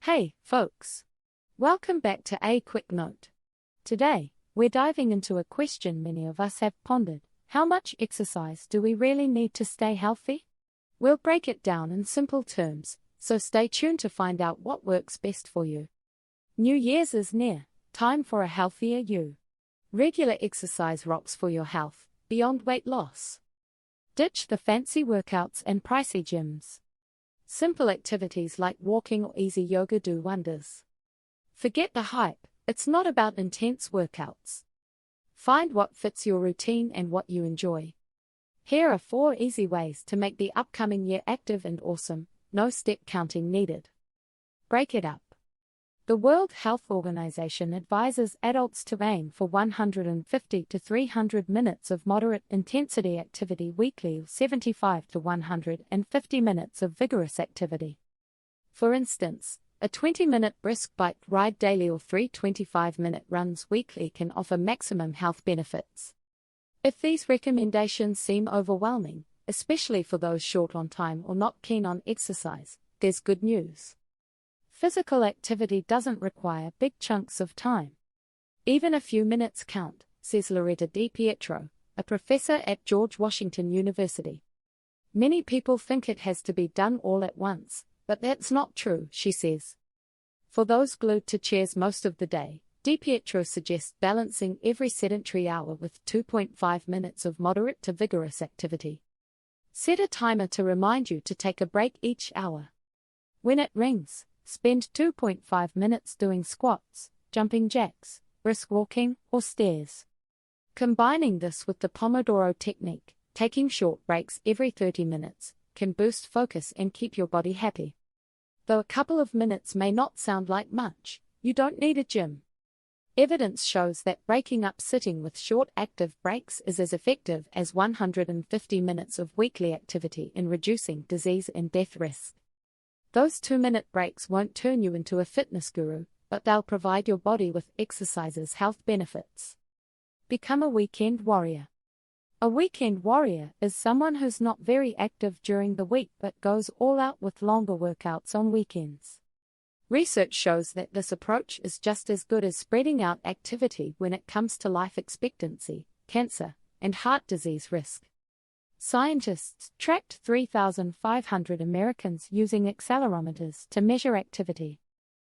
Hey, folks! Welcome back to A Quick Note. Today, we're diving into a question many of us have pondered. How much exercise do we really need to stay healthy? We'll break it down in simple terms, so stay tuned to find out what works best for you. New Year's is near, time for a healthier you. Regular exercise rocks for your health, beyond weight loss. Ditch the fancy workouts and pricey gyms. Simple activities like walking or easy yoga do wonders. Forget the hype, it's not about intense workouts. Find what fits your routine and what you enjoy. Here are 4 easy ways to make the upcoming year active and awesome, no step counting needed. Break it up. The World Health Organization advises adults to aim for 150 to 300 minutes of moderate intensity activity weekly or 75 to 150 minutes of vigorous activity. For instance, a 20-minute brisk bike ride daily or 3 25-minute runs weekly can offer maximum health benefits. If these recommendations seem overwhelming, especially for those short on time or not keen on exercise, there's good news. Physical activity doesn't require big chunks of time. Even a few minutes count, says Loretta DiPietro, a professor at George Washington University. Many people think it has to be done all at once, but that's not true, she says. For those glued to chairs most of the day, DiPietro suggests balancing every sedentary hour with 2.5 minutes of moderate to vigorous activity. Set a timer to remind you to take a break each hour. When it rings, spend 2.5 minutes doing squats, jumping jacks, brisk walking, or stairs. Combining this with the Pomodoro technique, taking short breaks every 30 minutes, can boost focus and keep your body happy. Though a couple of minutes may not sound like much, you don't need a gym. Evidence shows that breaking up sitting with short active breaks is as effective as 150 minutes of weekly activity in reducing disease and death risk. Those 2-minute breaks won't turn you into a fitness guru, but they'll provide your body with exercise's health benefits. Become a weekend warrior. A weekend warrior is someone who's not very active during the week but goes all out with longer workouts on weekends. Research shows that this approach is just as good as spreading out activity when it comes to life expectancy, cancer, and heart disease risk. Scientists tracked 3,500 Americans using accelerometers to measure activity.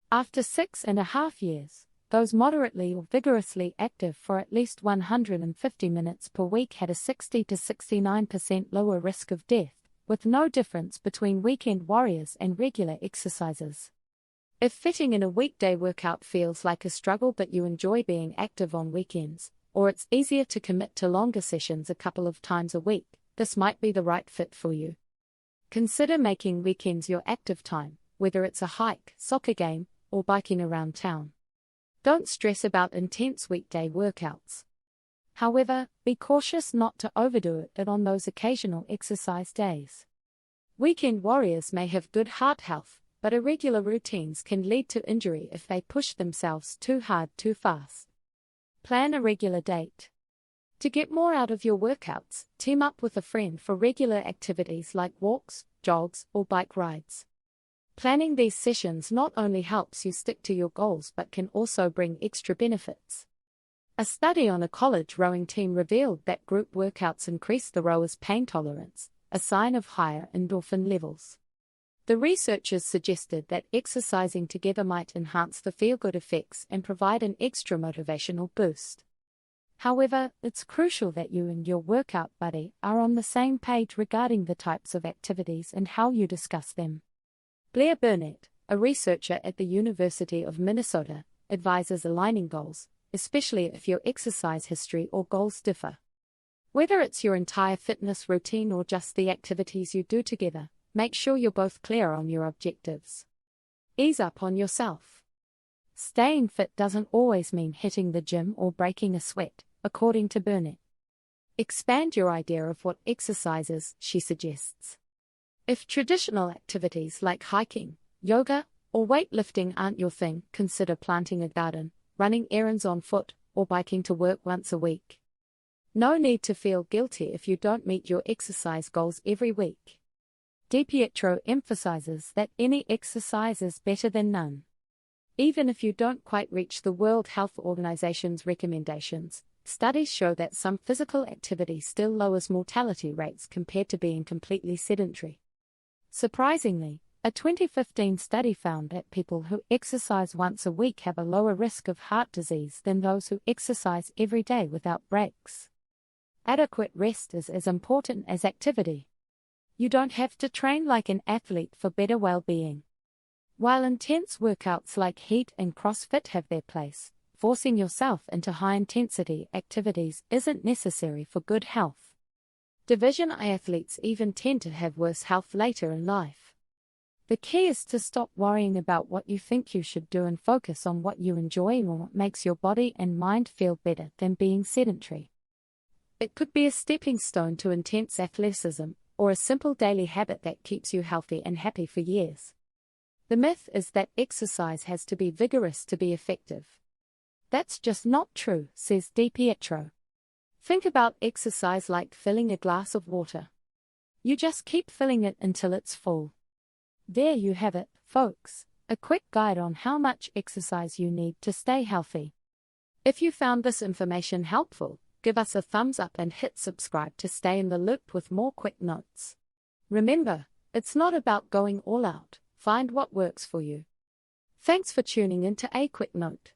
After 6.5 years, those moderately or vigorously active for at least 150 minutes per week had a 60 to 69% lower risk of death, with no difference between weekend warriors and regular exercisers. If fitting in a weekday workout feels like a struggle but you enjoy being active on weekends, or it's easier to commit to longer sessions a couple of times a week, this might be the right fit for you. Consider making weekends your active time, whether it's a hike, soccer game, or biking around town. Don't stress about intense weekday workouts. However, be cautious not to overdo it on those occasional exercise days. Weekend warriors may have good heart health, but irregular routines can lead to injury if they push themselves too hard too fast. Plan a regular date. To get more out of your workouts, team up with a friend for regular activities like walks, jogs, or bike rides. Planning these sessions not only helps you stick to your goals but can also bring extra benefits. A study on a college rowing team revealed that group workouts increase the rowers' pain tolerance, a sign of higher endorphin levels. The researchers suggested that exercising together might enhance the feel-good effects and provide an extra motivational boost. However, it's crucial that you and your workout buddy are on the same page regarding the types of activities and how you discuss them. Blair Burnett, a researcher at the University of Minnesota, advises aligning goals, especially if your exercise history or goals differ. Whether it's your entire fitness routine or just the activities you do together, make sure you're both clear on your objectives. Ease up on yourself. Staying fit doesn't always mean hitting the gym or breaking a sweat, according to Burnett. Expand your idea of what exercise is, she suggests. If traditional activities like hiking, yoga, or weightlifting aren't your thing, consider planting a garden, running errands on foot, or biking to work once a week. No need to feel guilty if you don't meet your exercise goals every week. DiPietro emphasizes that any exercise is better than none. Even if you don't quite reach the World Health Organization's recommendations, studies show that some physical activity still lowers mortality rates compared to being completely sedentary. Surprisingly, a 2015 study found that people who exercise once a week have a lower risk of heart disease than those who exercise every day without breaks. Adequate rest is as important as activity. You don't have to train like an athlete for better well-being. While intense workouts like HEAT and CrossFit have their place, forcing yourself into high-intensity activities isn't necessary for good health. Division I athletes even tend to have worse health later in life. The key is to stop worrying about what you think you should do and focus on what you enjoy and what makes your body and mind feel better than being sedentary. It could be a stepping stone to intense athleticism, or a simple daily habit that keeps you healthy and happy for years. The myth is that exercise has to be vigorous to be effective. That's just not true, says DiPietro. Think about exercise like filling a glass of water. You just keep filling it until it's full. There you have it, folks, a quick guide on how much exercise you need to stay healthy. If you found this information helpful, give us a thumbs up and hit subscribe to stay in the loop with more quick notes. Remember, it's not about going all out, find what works for you. Thanks for tuning in to A Quick Note.